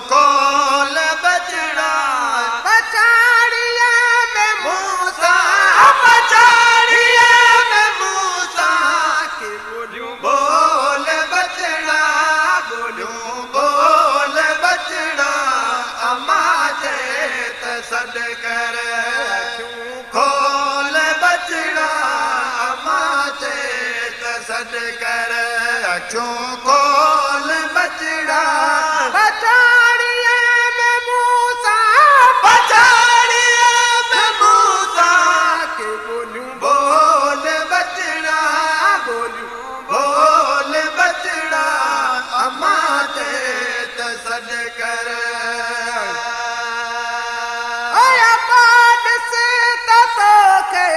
खोल बचड़ा पछाड़िया में मूसा पछाड़िया में मूसा के बोलूं बोल बचड़ा बोलूं बोल बचड़ा अम्मा जे तसद कर खोल बचड़ा अम्मा जे तसद कर अखियों खोल बचड़ा पछाड़िया में मूसा पछाड़िया में मूसा के बोलूं बोल बचड़ा बोलूं बोल बचड़ा अम्मा जे तसद कर ओया बाद से ततो के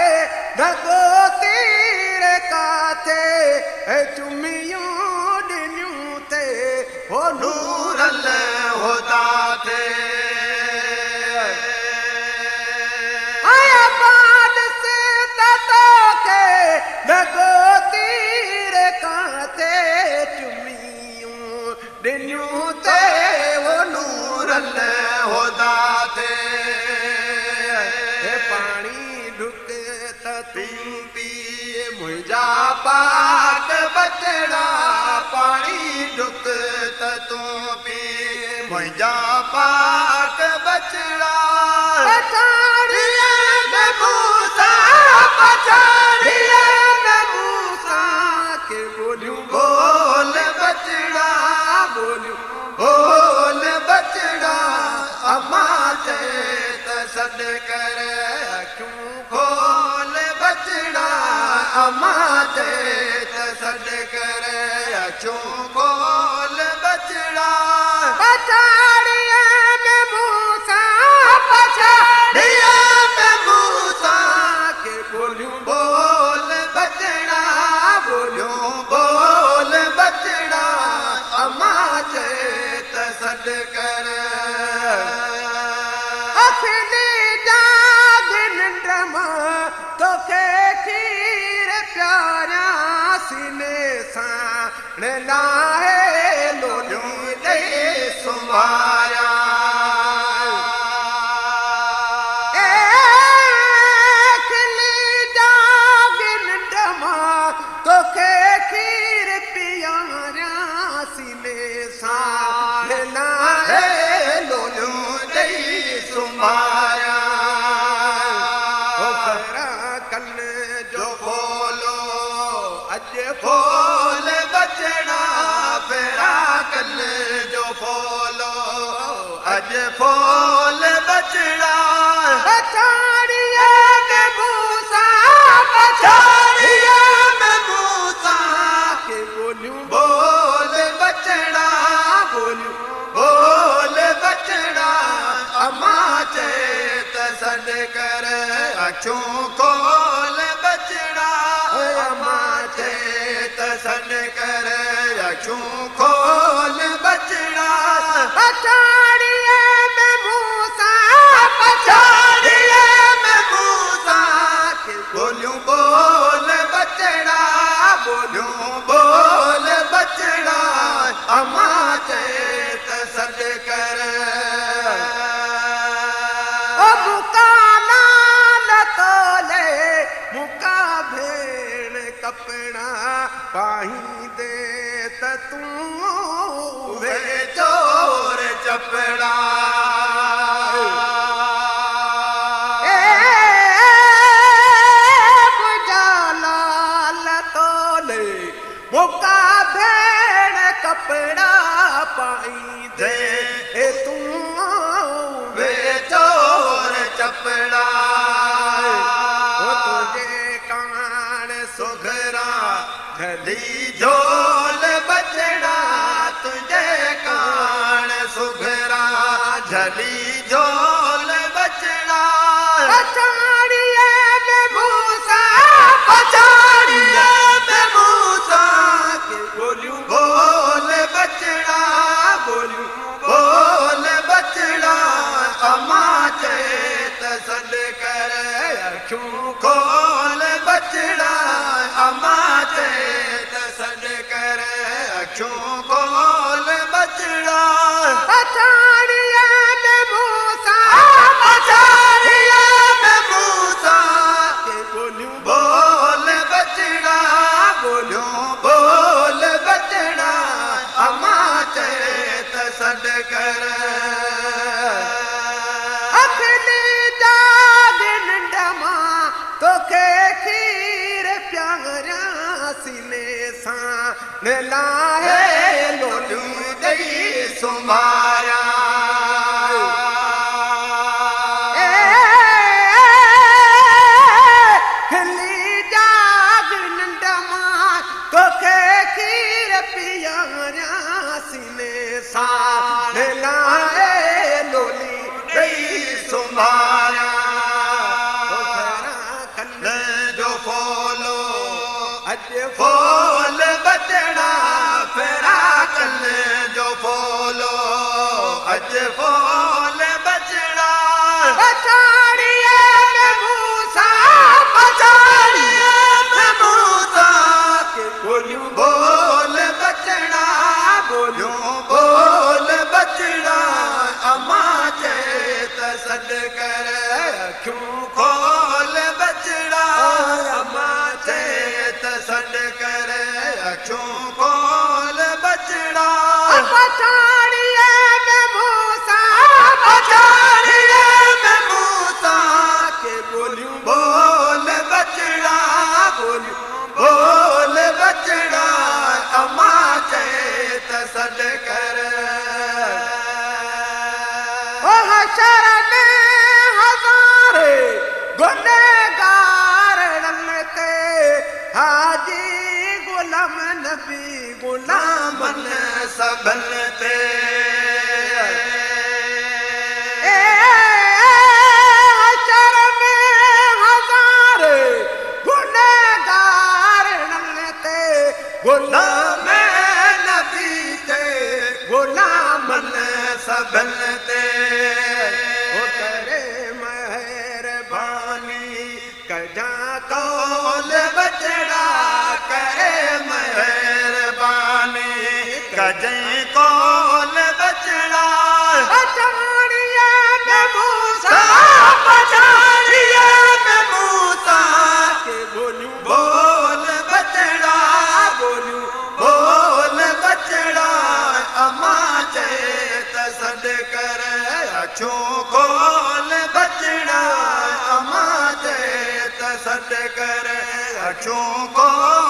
धगो तीर काथे चुमियों दिन्यूं ते हो नूर होता थे आया बाद से ततो के धगो तीर काथे चुमियों दिन्यूं ते वो नूर होता थे पानी ढुक तू पिए मुझा पाक बचड़ा पानी ढुक तू पिए मुझा पाक बचड़ा पछाड़िया में मूसा पछाड़िया में मूसा के बोलूं बोल बचड़ा बोलूं बोल बचड़ा अम्मा जे तसद कर क्यों खोल बचड़ा अम्मा जे तसद कर क्यों खोल बचड़ा पछाड़िया में मूसा पछाड़िया में मूसा के बोलूं बोल बचड़ा बोलूं बोल बचड़ा अम्मा जे तसद कर अखिली जागिन ड्रमा तो के खीर प्यारा सीने साण लाए लोली दे सुमाया अखिली जागिन ड्रमा तो के खीर प्यारा सीने साण लाए लोलू दे सुमाया कल जो खोलो अज खोल बचड़ा फेरा कल जो खोलो अज खोल बचड़ा पछाड़िया में मूसा पछाड़िया में मूसा के बोलूं बोल बचड़ा बोलूं बोल बचड़ा अम्मा जे तसद कर अखियों खोल बचड़ा अम्मा जे तसद कर अखियों खोल बचड़ा पछाड़िया में मूसा पछाड़िया में मूसा के बोलूं बोल बचड़ा बोलूं बोल बचड़ा अम्मा जे तसद कर मुका नाल तोले मुका भेण कपड़ा पाही दे तू वे चोर चपड़ा लाल तोले मुका भेण कपड़ा पाई दे तू वे चोर चपड़ा तुझे कान सुघरा झली झोल बचड़ा तुझे कान सुघरा झली झोल बचड़ा पछाड़िया में मूसा पछाड़िया में मूसा के बोलूं बोल बचड़ा बोलूं बोल बचड़ा अम्मा जे तसद कर क्यों खोल बचड़ा अम्मा जे तसद कर क्यों खोल बचड़ा पछाड़ कर अखली जाग नंढ मां तोखे खीर प्यारा सीने सां न लाहे लोलियूं ॾेई सुम्हारिया खली जाग नंढ मां तोखे खीर प्यारा सीने सां न लाहे लोली ॾेई सुम्हारिया कन जो फोलो अॼु फोल बचड़ा फेरा कल जो फोलो अॼु फोल बचड़ा पछाड़ीअ में मूसा पछाड़ीअ में मूसा के बोलियूं बोल बचड़ा बोलियूं बोल बचड़ा अम्मा चेत सॾ कर अखियूं खोल बचड़ा अम्मा चेत सॾ कर अखियूं खोल बचड़ा पछाड़ीअ में मूसा पछाड़ीअ में मूसा के बोलियूं बोल बचड़ा बोलियूं बोल बचड़ा अम्मा चेत सॾ कर ओ हशर में हज़ारे गुनहगारन ते हाजी गुलाम नबी गुलाम मन सबन ते ए हशर में हज़ारे गुनहगारन ते गुलाम नबी ते गुलाम मन सबन ते ओ करे मेहरबानी कजा कौल बचड़ा करे मेहरबानी कजई कौल बचड़ा पछाड़ीअ में मूसा पछाड़ीअ में मूसा के बोलियूं बोल बचड़ा बोलियूं बोल बचड़ा अम्मा चेत सॾ कर अखियूं खोल बचड़ा अम्मा चेत सॾ कर अखियूं खोल